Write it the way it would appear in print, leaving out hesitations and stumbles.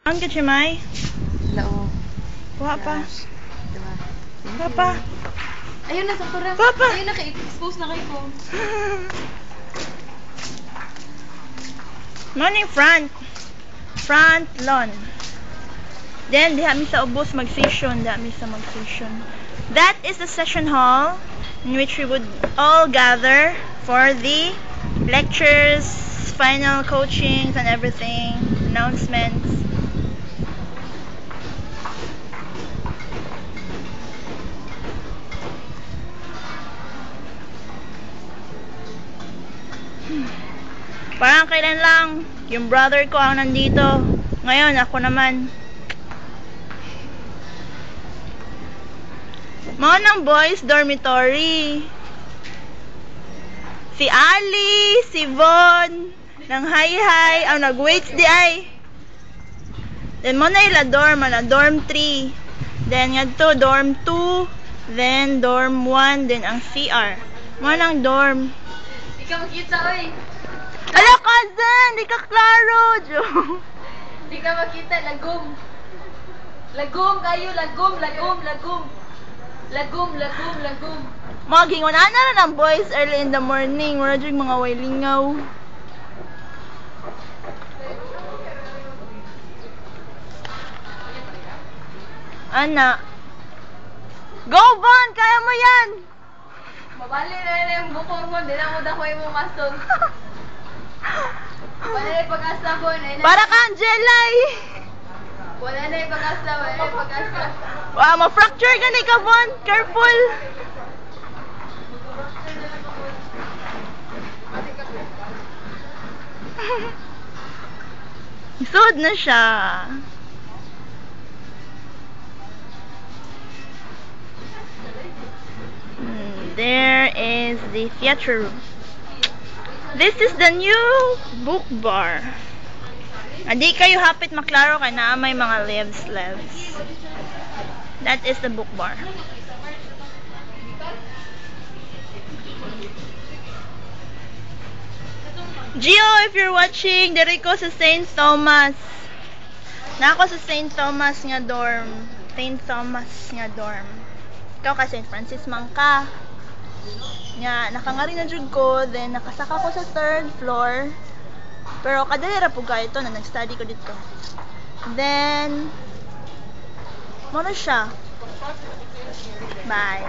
Ang kachimay? Lao. Kuha pa. Diba? Kuha pa. Ayun na, sakto rin. Papa! Ayun na, expose na kayo ko. Morning front. Front lawn. Then, diha mi sa ubos mag-session. Diha mi sa mag-session. That is the session hall in which we would all gather for the lectures, final coachings and everything, announcements. Parang kailan lang yung brother ko ang nandito. Ngayon ako naman. Mga ng boys dormitory. Si Ali, si Von, ng hi-hi, ang nag-waits di ay. Then mo na ila dorm, dorm 3. Then nga to dorm 2, then dorm 1, then ang CR. Mga ng dorm. Di ka makita, oy. Ala cousin, di ka klaro, Jo. Di ka makita, lagom. Lagom kayo, lagom, lagom, lagom. Lagom, lagom, lagom. Mga gingunan na ng boys early in the morning. Wala dyan mga wailingaw. Ana. Go, Von! Kaya mo yan! Mabali na yun yung bukong mo, di na mo dakoy mo mason. Wala na yung pag-asa ko. Para kang jelly! Wala na yung pag-asa, wala na yung pag-asa. Wow, ma-fracture ka ni ka, Von! Careful! Isod na siya. There is the theater room. This is the new book bar. Hindi kayo hapit maklaro kay na may mga leaves. That is the book bar. Gio, if you're watching, diri ko sa St. Thomas. Nako sa St. Thomas nga dorm. St. Thomas nga dorm. Ikaw ka St. Francis man ka. Nga, nakangari na jud ko, then nakasaka ko sa 3rd floor. Pero kadalira po ka ito na nag-study ko dito. Then, mo na siya. Bye.